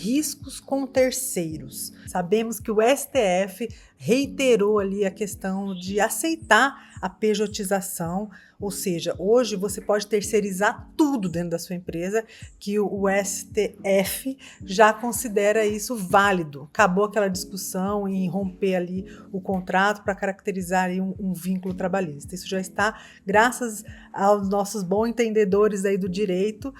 riscos com terceiros. Sabemos que o STF reiterou ali a questão de aceitar a pejotização, ou seja, hoje você pode terceirizar tudo dentro da sua empresa, que o STF já considera isso válido. Acabou aquela discussão em romper ali o contrato para caracterizar aí um vínculo trabalhista. Isso já está, graças aos nossos bons entendedores aí do direito,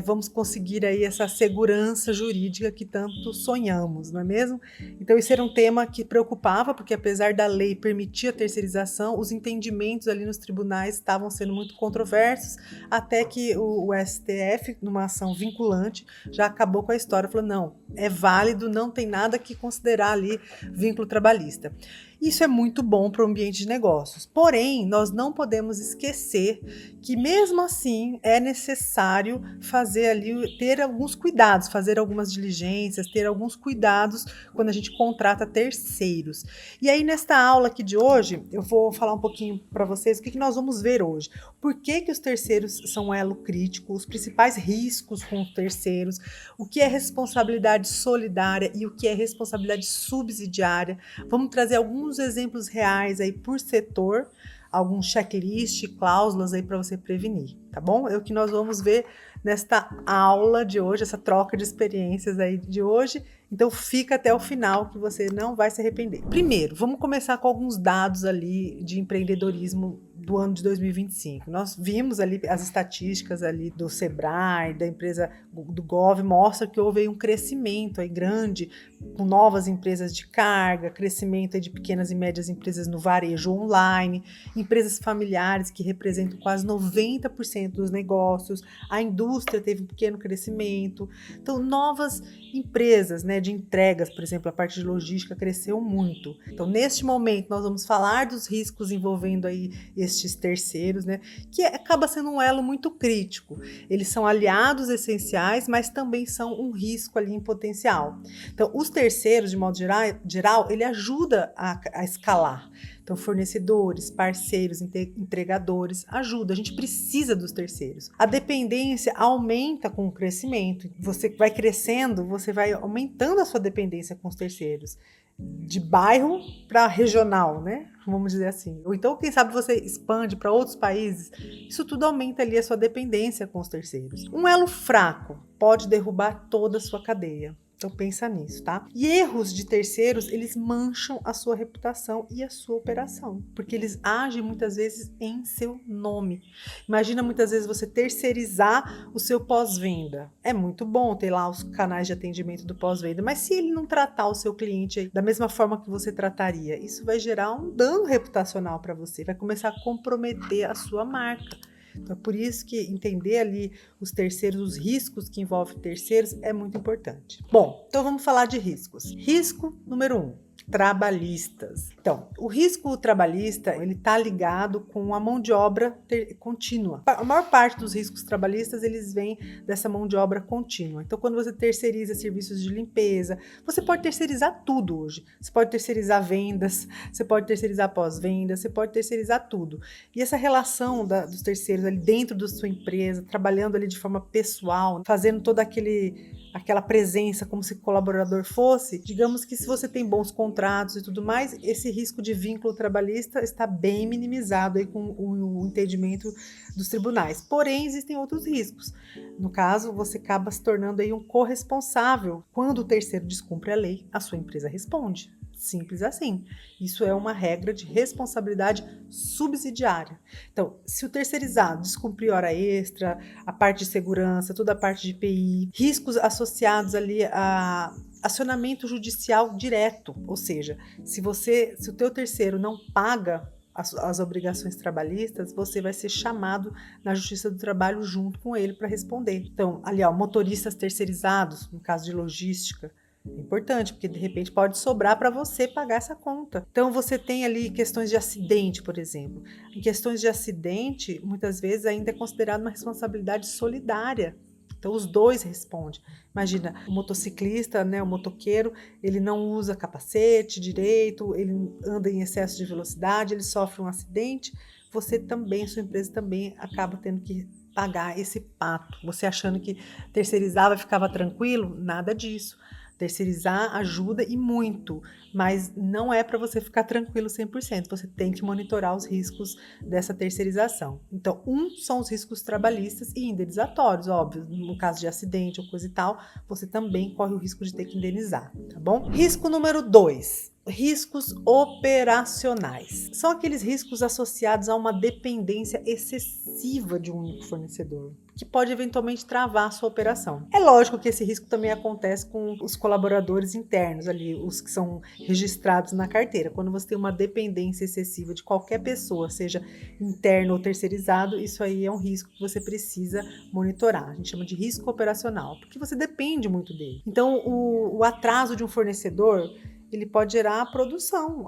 vamos conseguir aí essa segurança jurídica que tanto sonhamos, não é mesmo? Então isso era um tema que preocupava, porque apesar da lei permitir a terceirização, os entendimentos ali nos tribunais estavam sendo muito controversos, até que o STF, numa ação vinculante, já acabou com a história, falou, não, é válido, não tem nada que considerar ali vínculo trabalhista. Isso é muito bom para o ambiente de negócios. Porém, nós não podemos esquecer que mesmo assim é necessário fazer ali, ter alguns cuidados, fazer algumas diligências, ter alguns cuidados quando a gente contrata terceiros. E aí nesta aula aqui de hoje, eu vou falar um pouquinho para vocês o que nós vamos ver hoje. Por que os terceiros são um elo crítico, os principais riscos com os terceiros, o que é responsabilidade solidária e o que é responsabilidade subsidiária. Vamos trazer alguns exemplos reais aí por setor, alguns checklist, cláusulas aí para você prevenir, tá bom? É o que nós vamos ver nesta aula de hoje, essa troca de experiências aí de hoje. Então fica até o final que você não vai se arrepender. Primeiro, vamos começar com alguns dados ali de empreendedorismo do ano de 2025. Nós vimos ali as estatísticas ali do Sebrae, da empresa do Gov, mostra que houve aí um crescimento aí grande com novas empresas de carga, crescimento aí de pequenas e médias empresas no varejo online, empresas familiares que representam quase 90% dos negócios, a indústria teve um pequeno crescimento. Então, novas empresas, né, de entregas, por exemplo, a parte de logística cresceu muito. Então, neste momento, nós vamos falar dos riscos envolvendo aí estes terceiros, né, que acaba sendo um elo muito crítico. Eles são aliados essenciais, mas também são um risco ali em potencial. Então, os terceiros, de modo geral, ele ajuda a escalar. Então, fornecedores, parceiros, entregadores, ajuda. A gente precisa dos terceiros. A dependência aumenta com o crescimento. Você vai crescendo, você vai aumentando a sua dependência com os terceiros. De bairro para regional, né? Vamos dizer assim. Ou então, quem sabe você expande para outros países. Isso tudo aumenta ali a sua dependência com os terceiros. Um elo fraco pode derrubar toda a sua cadeia. Então pensa nisso, tá? E erros de terceiros, eles mancham a sua reputação e a sua operação, porque eles agem muitas vezes em seu nome. Imagina muitas vezes você terceirizar o seu pós-venda. É muito bom ter lá os canais de atendimento do pós-venda, mas se ele não tratar o seu cliente da mesma forma que você trataria, isso vai gerar um dano reputacional para você, vai começar a comprometer a sua marca. Então, é por isso que entender ali os terceiros, os riscos que envolvem terceiros é muito importante. Bom, então vamos falar de riscos. Risco número 1. Trabalhistas. Então, o risco trabalhista, ele está ligado com a mão de obra contínua. A maior parte dos riscos trabalhistas, eles vêm dessa mão de obra contínua. Então, quando você terceiriza serviços de limpeza, você pode terceirizar tudo hoje. Você pode terceirizar vendas, você pode terceirizar pós-venda, você pode terceirizar tudo. E essa relação dos terceiros ali dentro da sua empresa, trabalhando ali de forma pessoal, fazendo toda aquela presença como se o colaborador fosse, digamos que se você tem bons contratos e tudo mais, esse risco de vínculo trabalhista está bem minimizado aí com o entendimento dos tribunais. Porém, existem outros riscos. No caso, você acaba se tornando aí um corresponsável. Quando o terceiro descumpre a lei, a sua empresa responde. Simples assim. Isso é uma regra de responsabilidade subsidiária. Então, se o terceirizado descumprir hora extra, a parte de segurança, toda a parte de IPI, riscos associados ali a acionamento judicial direto, ou seja, se o teu terceiro não paga as obrigações trabalhistas, você vai ser chamado na Justiça do Trabalho junto com ele para responder. Então, ali, motoristas terceirizados, no caso de logística, é importante, porque de repente pode sobrar para você pagar essa conta. Então você tem ali questões de acidente, por exemplo. Em questões de acidente, muitas vezes ainda é considerado uma responsabilidade solidária. Então os dois respondem. Imagina, o motociclista, né, o motoqueiro, ele não usa capacete direito, ele anda em excesso de velocidade, ele sofre um acidente, você também, sua empresa também acaba tendo que pagar esse pato. Você achando que terceirizava e ficava tranquilo? Nada disso. Terceirizar ajuda e muito, mas não é para você ficar tranquilo 100%. Você tem que monitorar os riscos dessa terceirização. Então, são os riscos trabalhistas e indenizatórios, óbvio. No caso de acidente ou coisa e tal, você também corre o risco de ter que indenizar, tá bom? Risco número 2. Riscos operacionais. São aqueles riscos associados a uma dependência excessiva de um único fornecedor, que pode eventualmente travar a sua operação. É lógico que esse risco também acontece com os colaboradores internos ali, os que são registrados na carteira. Quando você tem uma dependência excessiva de qualquer pessoa, seja interno ou terceirizado, isso aí é um risco que você precisa monitorar. A gente chama de risco operacional, porque você depende muito dele. Então, o atraso de um fornecedor, ele pode gerar a produção,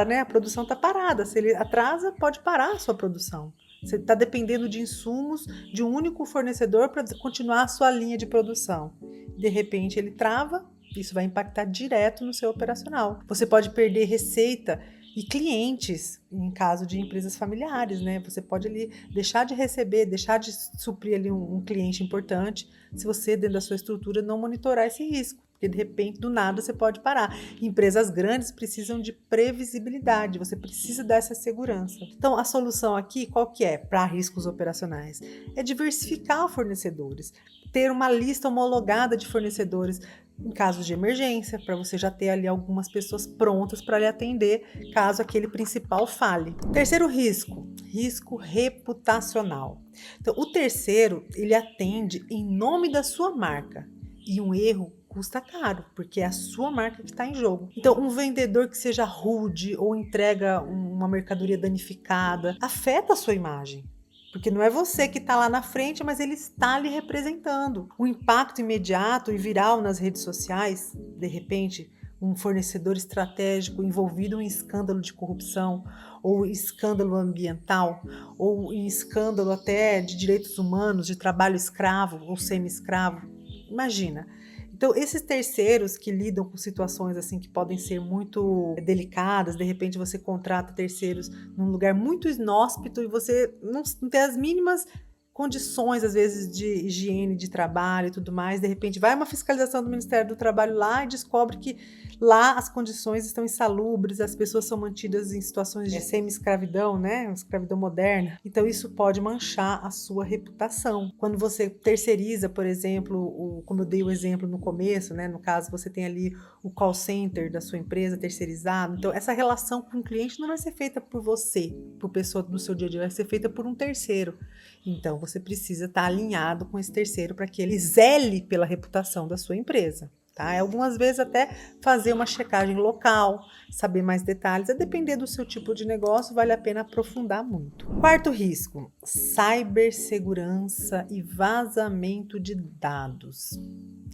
né? A produção está parada. Se ele atrasa, pode parar a sua produção. Você está dependendo de insumos de um único fornecedor para continuar a sua linha de produção. De repente ele trava, isso vai impactar direto no seu operacional. Você pode perder receita e clientes em caso de empresas familiares, né? Você pode ali deixar de receber, deixar de suprir ali um cliente importante se você, dentro da sua estrutura, não monitorar esse risco. Porque de repente, do nada, você pode parar. Empresas grandes precisam de previsibilidade, você precisa dessa segurança. Então, a solução aqui, qual que é para riscos operacionais? É diversificar fornecedores, ter uma lista homologada de fornecedores em caso de emergência, para você já ter ali algumas pessoas prontas para lhe atender caso aquele principal falhe. Terceiro risco reputacional. Então, o terceiro, ele atende em nome da sua marca, e um erro custa caro, porque é a sua marca que está em jogo. Então, um vendedor que seja rude ou entrega uma mercadoria danificada afeta a sua imagem. Porque não é você que está lá na frente, mas ele está lhe representando. O impacto imediato e viral nas redes sociais, de repente, um fornecedor estratégico envolvido em escândalo de corrupção, ou escândalo ambiental, ou em escândalo até de direitos humanos, de trabalho escravo ou semi-escravo. Imagina. Então, esses terceiros que lidam com situações assim que podem ser muito delicadas, de repente você contrata terceiros num lugar muito inóspito e você não tem as mínimas condições, às vezes, de higiene de trabalho e tudo mais, de repente vai uma fiscalização do Ministério do Trabalho lá e descobre que lá as condições estão insalubres, as pessoas são mantidas em situações de semi-escravidão, né? Escravidão moderna. Então isso pode manchar a sua reputação. Quando você terceiriza, por exemplo, como eu dei o exemplo no começo, né? No caso, você tem ali o call center da sua empresa terceirizado. Então essa relação com o cliente não vai ser feita por você, por pessoa do seu dia a dia, vai ser feita por um terceiro. Então, você precisa estar alinhado com esse terceiro para que ele zele pela reputação da sua empresa, tá? Algumas vezes até fazer uma checagem local, saber mais detalhes, a depender do seu tipo de negócio, vale a pena aprofundar muito. Quarto risco, cibersegurança e vazamento de dados.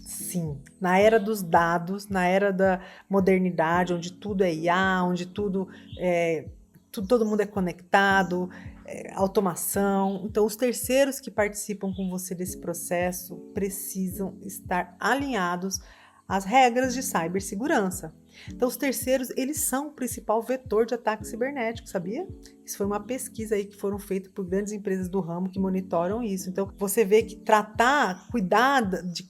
Sim, na era dos dados, na era da modernidade, onde tudo é IA, onde todo mundo é conectado, automação. Então, os terceiros que participam com você desse processo precisam estar alinhados às regras de cibersegurança. Então, os terceiros, eles são o principal vetor de ataque cibernético, sabia? Isso foi uma pesquisa aí que foram feitas por grandes empresas do ramo que monitoram isso. Então, você vê que cuidar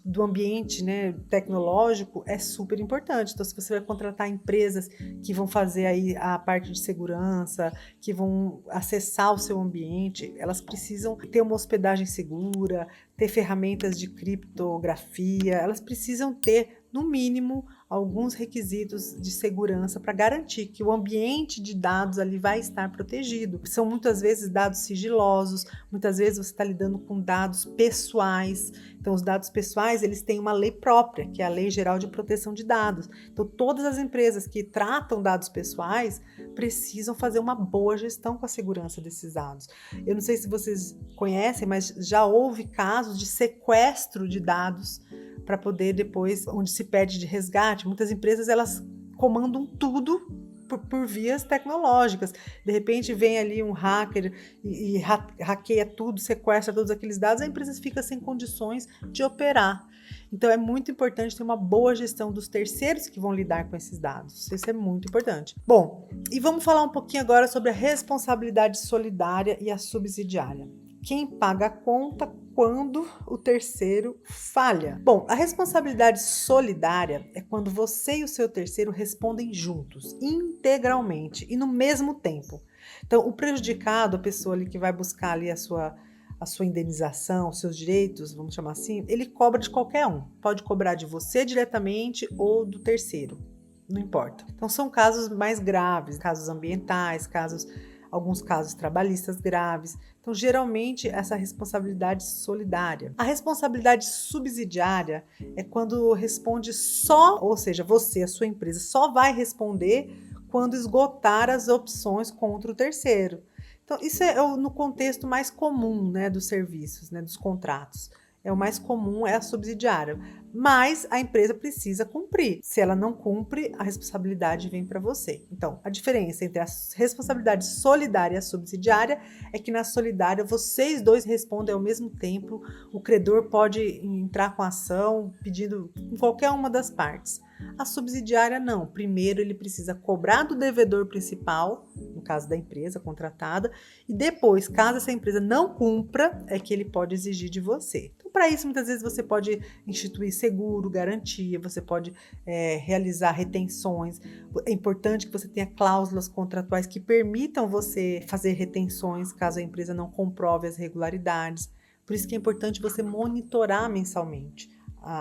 do ambiente, né, tecnológico é super importante. Então, se você vai contratar empresas que vão fazer aí a parte de segurança, que vão acessar o seu ambiente, elas precisam ter uma hospedagem segura, ter ferramentas de criptografia, elas precisam ter, no mínimo, alguns requisitos de segurança para garantir que o ambiente de dados ali vai estar protegido. São muitas vezes dados sigilosos, muitas vezes você está lidando com dados pessoais. Então, os dados pessoais, eles têm uma lei própria, que é a Lei Geral de Proteção de Dados. Então, todas as empresas que tratam dados pessoais precisam fazer uma boa gestão com a segurança desses dados. Eu não sei se vocês conhecem, mas já houve casos de sequestro de dados para poder depois, onde se pede de resgate. Muitas empresas, elas comandam tudo por vias tecnológicas. De repente vem ali um hacker e hackeia tudo, sequestra todos aqueles dados, a empresa fica sem condições de operar. Então é muito importante ter uma boa gestão dos terceiros que vão lidar com esses dados. Isso é muito importante. Bom, e vamos falar um pouquinho agora sobre a responsabilidade solidária e a subsidiária. Quem paga a conta quando o terceiro falha? Bom, a responsabilidade solidária é quando você e o seu terceiro respondem juntos, integralmente e no mesmo tempo. Então, o prejudicado, a pessoa ali que vai buscar ali a sua indenização, os seus direitos, vamos chamar assim, ele cobra de qualquer um. Pode cobrar de você diretamente ou do terceiro, não importa. Então, são casos mais graves, casos ambientais, alguns casos trabalhistas graves. Então, geralmente, essa responsabilidade solidária. A responsabilidade subsidiária é quando responde só, ou seja, você, a sua empresa, só vai responder quando esgotar as opções contra o terceiro. Então, isso é no contexto mais comum, né, dos serviços, né, dos contratos. O mais comum é a subsidiária, mas a empresa precisa cumprir. Se ela não cumpre, a responsabilidade vem para você. Então, a diferença entre a responsabilidade solidária e a subsidiária é que na solidária vocês dois respondem ao mesmo tempo, o credor pode entrar com a ação pedindo em qualquer uma das partes. A subsidiária não. Primeiro ele precisa cobrar do devedor principal, no caso da empresa contratada, e depois, caso essa empresa não cumpra, é que ele pode exigir de você. Então, para isso, muitas vezes você pode instituir seguro, garantia, você pode realizar retenções. É importante que você tenha cláusulas contratuais que permitam você fazer retenções caso a empresa não comprove as irregularidades. Por isso que é importante você monitorar mensalmente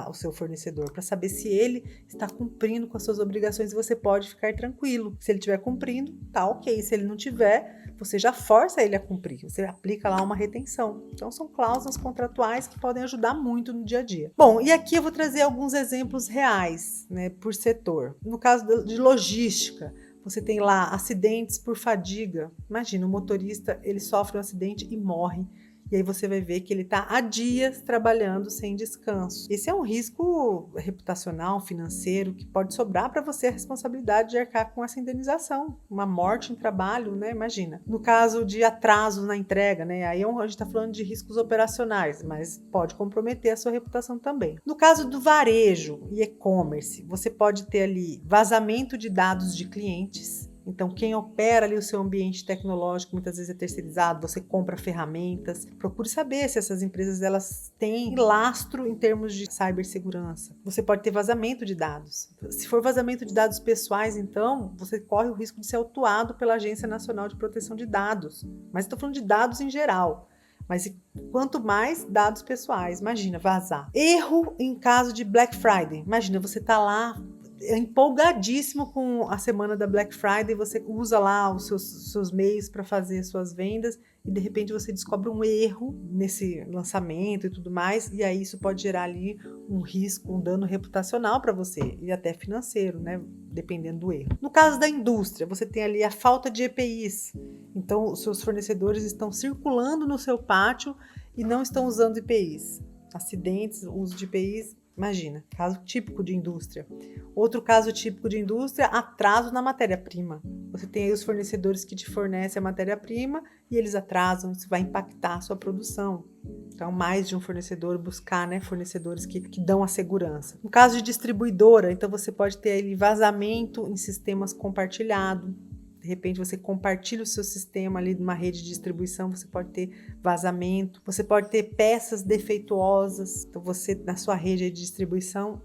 o seu fornecedor, para saber se ele está cumprindo com as suas obrigações e você pode ficar tranquilo. Se ele estiver cumprindo, tá ok. Se ele não tiver, você já força ele a cumprir. Você aplica lá uma retenção. Então, são cláusulas contratuais que podem ajudar muito no dia a dia. Bom, e aqui eu vou trazer alguns exemplos reais, né, por setor. No caso de logística, você tem lá acidentes por fadiga. Imagina, o motorista, ele sofre um acidente e morre. E aí você vai ver que ele está há dias trabalhando sem descanso. Esse é um risco reputacional, financeiro, que pode sobrar para você a responsabilidade de arcar com essa indenização. Uma morte em trabalho, né? Imagina. No caso de atraso na entrega, né? Aí a gente está falando de riscos operacionais, mas pode comprometer a sua reputação também. No caso do varejo e e-commerce, você pode ter ali vazamento de dados de clientes. Então, quem opera ali o seu ambiente tecnológico muitas vezes é terceirizado, você compra ferramentas. Procure saber se essas empresas elas têm lastro em termos de cibersegurança. Você pode ter vazamento de dados. Se for vazamento de dados pessoais, então, você corre o risco de ser autuado pela Agência Nacional de Proteção de Dados. Mas estou falando de dados em geral. Mas quanto mais dados pessoais, imagina, vazar. Erro em caso de Black Friday. Imagina, você está lá empolgadíssimo com a semana da Black Friday, você usa lá os seus meios para fazer suas vendas e de repente você descobre um erro nesse lançamento e tudo mais, e aí isso pode gerar ali um risco, um dano reputacional para você e até financeiro, né? Dependendo do erro. No caso da indústria, você tem ali a falta de EPIs, então os seus fornecedores estão circulando no seu pátio e não estão usando EPIs. Acidentes, uso de EPIs. Imagina, caso típico de indústria. Outro caso típico de indústria, atraso na matéria-prima. Você tem aí os fornecedores que te fornecem a matéria-prima e eles atrasam, isso vai impactar a sua produção. Então, mais de um fornecedor, buscar, né, fornecedores que dão a segurança. No caso de distribuidora, então você pode ter aí vazamento em sistemas compartilhados. De repente você compartilha o seu sistema ali numa rede de distribuição, você pode ter vazamento, você pode ter peças defeituosas, então você na sua rede de distribuição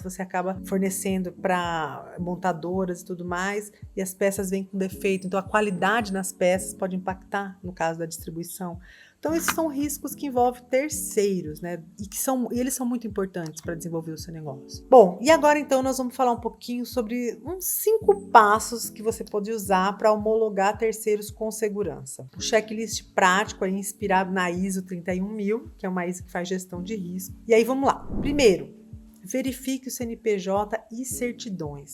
você acaba fornecendo para montadoras e tudo mais, e as peças vêm com defeito, então a qualidade nas peças pode impactar no caso da distribuição. Então, esses são riscos que envolvem terceiros, né? E eles são muito importantes para desenvolver o seu negócio. Bom, e agora então nós vamos falar um pouquinho sobre uns 5 passos que você pode usar para homologar terceiros com segurança. Um checklist prático aí, inspirado na ISO 31000, que é uma ISO que faz gestão de risco. E aí vamos lá. Primeiro, verifique o CNPJ e certidões.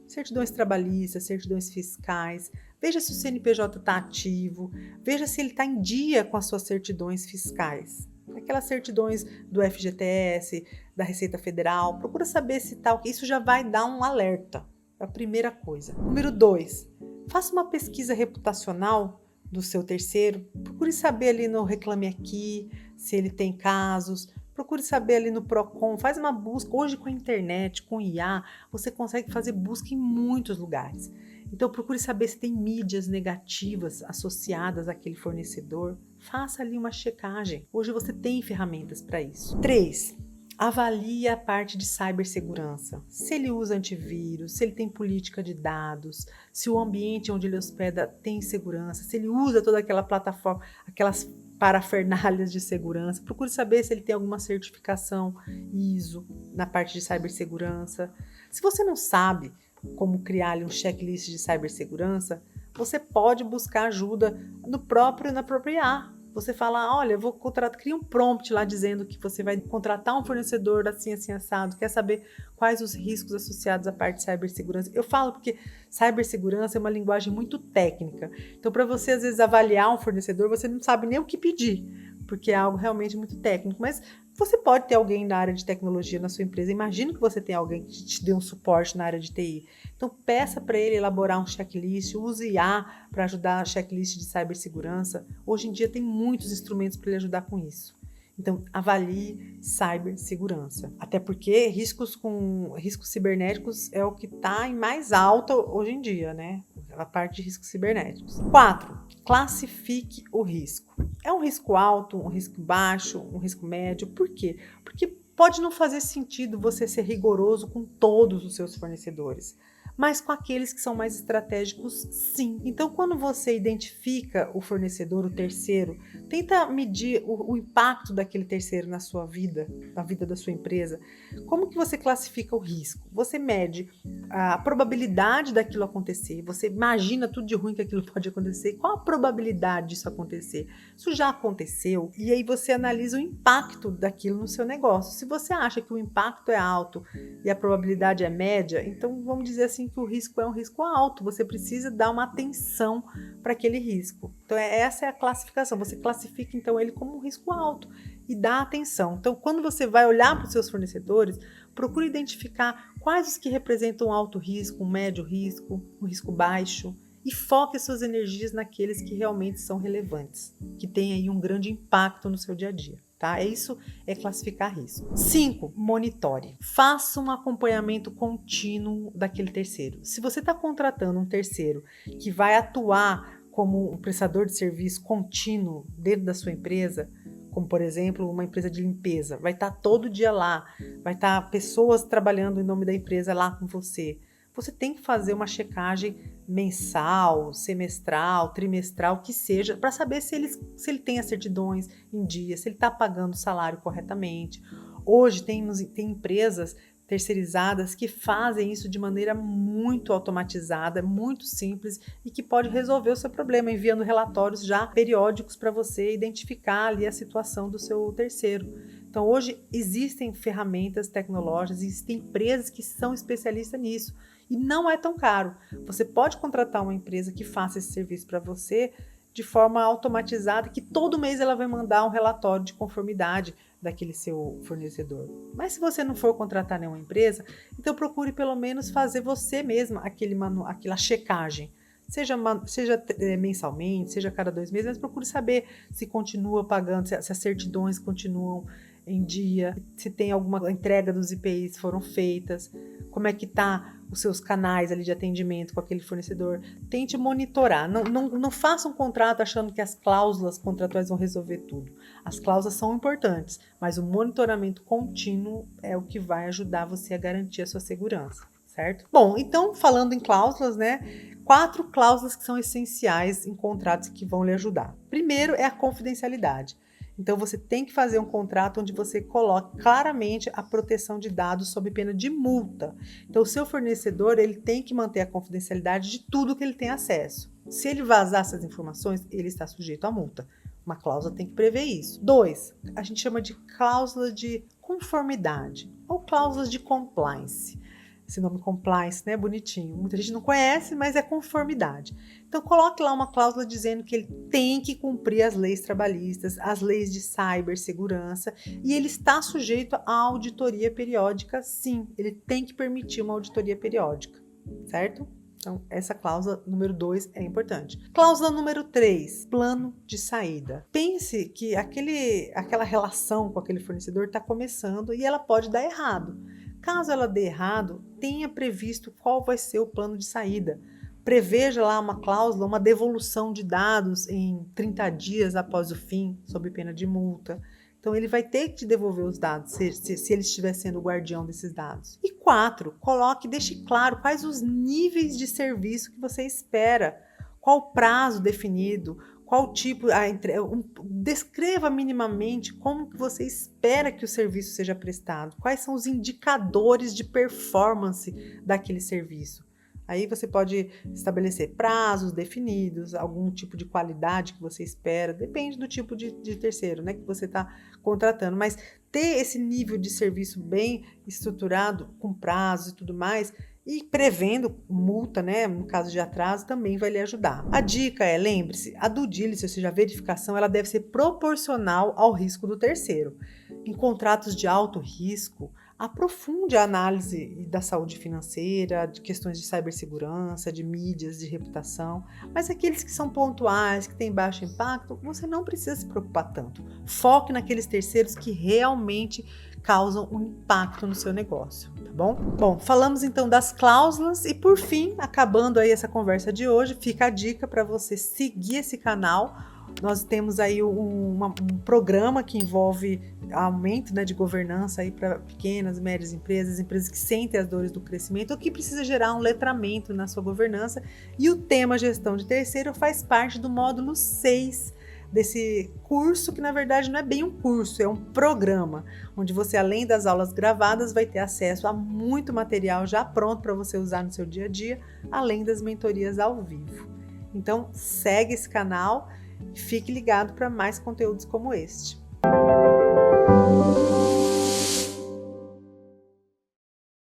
Certidões trabalhistas, certidões fiscais. Veja se o CNPJ está ativo, veja se ele está em dia com as suas certidões fiscais. Aquelas certidões do FGTS, da Receita Federal, procura saber se está ok. Isso já vai dar um alerta, é a primeira coisa. Número 2, faça uma pesquisa reputacional do seu terceiro, procure saber ali no Reclame Aqui, se ele tem casos. Procure saber ali no Procon, faz uma busca. Hoje com a internet, com IA, você consegue fazer busca em muitos lugares. Então procure saber se tem mídias negativas associadas àquele fornecedor. Faça ali uma checagem. Hoje você tem ferramentas para isso. 3. Avalie a parte de cibersegurança. Se ele usa antivírus, se ele tem política de dados, se o ambiente onde ele hospeda tem segurança, se ele usa toda aquela plataforma, aquelas parafernálias de segurança. Procure saber se ele tem alguma certificação ISO na parte de cibersegurança. Se você não sabe como criar ali um checklist de cibersegurança, você pode buscar ajuda na própria IA. Você fala, olha, eu vou cria um prompt lá dizendo que você vai contratar um fornecedor assim, assim, assado, quer saber quais os riscos associados à parte de cibersegurança. Eu falo porque cibersegurança é uma linguagem muito técnica. Então, para você, às vezes, avaliar um fornecedor, você não sabe nem o que pedir, porque é algo realmente muito técnico. Mas você pode ter alguém na área de tecnologia na sua empresa. Imagina que você tem alguém que te dê um suporte na área de TI. Então, peça para ele elaborar um checklist, use IA para ajudar a checklist de cibersegurança. Hoje em dia tem muitos instrumentos para ele ajudar com isso. Então, avalie cibersegurança. Até porque riscos cibernéticos é o que está em mais alta hoje em dia, né? A parte de riscos cibernéticos. 4. Classifique o risco. É um risco alto, um risco baixo, um risco médio? Por quê? Porque pode não fazer sentido você ser rigoroso com todos os seus fornecedores, mas com aqueles que são mais estratégicos, sim. Então, quando você identifica o fornecedor, o terceiro, tenta medir o impacto daquele terceiro na sua vida, na vida da sua empresa. Como que você classifica o risco? Você mede a probabilidade daquilo acontecer, você imagina tudo de ruim que aquilo pode acontecer, qual a probabilidade disso acontecer? Isso já aconteceu? E aí você analisa o impacto daquilo no seu negócio. Se você acha que o impacto é alto e a probabilidade é média, então vamos dizer assim que o risco é um risco alto, você precisa dar uma atenção para aquele risco. Então essa é a classificação, você classifica então ele como um risco alto e dá atenção. Então quando você vai olhar para os seus fornecedores, procure identificar quais os que representam alto risco, um médio risco, um risco baixo, e foque suas energias naqueles que realmente são relevantes, que têm aí um grande impacto no seu dia a dia. Tá? Isso é classificar risco. 5. Monitore. Faça um acompanhamento contínuo daquele terceiro. Se você está contratando um terceiro que vai atuar como um prestador de serviço contínuo dentro da sua empresa, como por exemplo uma empresa de limpeza, vai estar todo dia lá, vai estar pessoas trabalhando em nome da empresa lá com você. Você tem que fazer uma checagem mensal, semestral, trimestral, que seja, para saber se ele tem as certidões em dia, se ele está pagando o salário corretamente. Hoje tem empresas terceirizadas que fazem isso de maneira muito automatizada, muito simples e que pode resolver o seu problema, enviando relatórios já periódicos para você identificar ali a situação do seu terceiro. Então hoje existem ferramentas tecnológicas, existem empresas que são especialistas nisso. E não é tão caro. Você pode contratar uma empresa que faça esse serviço para você de forma automatizada, que todo mês ela vai mandar um relatório de conformidade daquele seu fornecedor. Mas se você não for contratar nenhuma empresa, então procure pelo menos fazer você mesma aquela checagem. Seja mensalmente, seja a cada 2 meses, mas procure saber se continua pagando, se as certidões continuam em dia, se tem alguma entrega dos IPIs foram feitas, como é que está os seus canais ali de atendimento com aquele fornecedor. Tente monitorar, não faça um contrato achando que as cláusulas contratuais vão resolver tudo. As cláusulas são importantes, mas o monitoramento contínuo é o que vai ajudar você a garantir a sua segurança, certo? Bom, então falando em cláusulas, né? 4 cláusulas que são essenciais em contratos que vão lhe ajudar. Primeiro é a confidencialidade. Então, você tem que fazer um contrato onde você coloque claramente a proteção de dados sob pena de multa. Então, o seu fornecedor ele tem que manter a confidencialidade de tudo que ele tem acesso. Se ele vazar essas informações, ele está sujeito à multa. Uma cláusula tem que prever isso. 2, a gente chama de cláusula de conformidade ou cláusulas de compliance. Esse nome compliance, né, bonitinho. Muita gente não conhece, mas é conformidade. Então, coloque lá uma cláusula dizendo que ele tem que cumprir as leis trabalhistas, as leis de cibersegurança, e ele está sujeito à auditoria periódica, sim. Ele tem que permitir uma auditoria periódica, certo? Então, essa cláusula número 2 é importante. Cláusula número 3, plano de saída. Pense que aquela relação com aquele fornecedor está começando e ela pode dar errado. Caso ela dê errado, tenha previsto qual vai ser o plano de saída. preveja lá uma cláusula, uma devolução de dados em 30 dias após o fim, sob pena de multa. Então, ele vai ter que te devolver os dados, se ele estiver sendo o guardião desses dados. E 4, deixe claro quais os níveis de serviço que você espera, qual o prazo definido, qual tipo, descreva minimamente como que você espera que o serviço seja prestado, quais são os indicadores de performance daquele serviço. Aí você pode estabelecer prazos definidos, algum tipo de qualidade que você espera, depende do tipo de terceiro, né, que você está contratando, mas ter esse nível de serviço bem estruturado, com prazos e tudo mais, e prevendo multa, né, no caso de atraso, também vai lhe ajudar. A dica é, lembre-se, a due diligence, ou seja, a verificação, ela deve ser proporcional ao risco do terceiro. Em contratos de alto risco, aprofunde a análise da saúde financeira, de questões de cibersegurança, de mídias, de reputação, mas aqueles que são pontuais, que têm baixo impacto, você não precisa se preocupar tanto. Foque naqueles terceiros que realmente causam um impacto no seu negócio, tá bom? Bom, falamos então das cláusulas e por fim, acabando aí essa conversa de hoje, fica a dica para você seguir esse canal. Nós temos aí um programa que envolve aumento, né, de governança para pequenas e médias empresas que sentem as dores do crescimento ou que precisa gerar um letramento na sua governança. E o tema gestão de terceiro faz parte do módulo 6 desse curso, que na verdade não é bem um curso, é um programa, onde você, além das aulas gravadas, vai ter acesso a muito material já pronto para você usar no seu dia a dia, além das mentorias ao vivo. Então, segue esse canal. Fique ligado para mais conteúdos como este.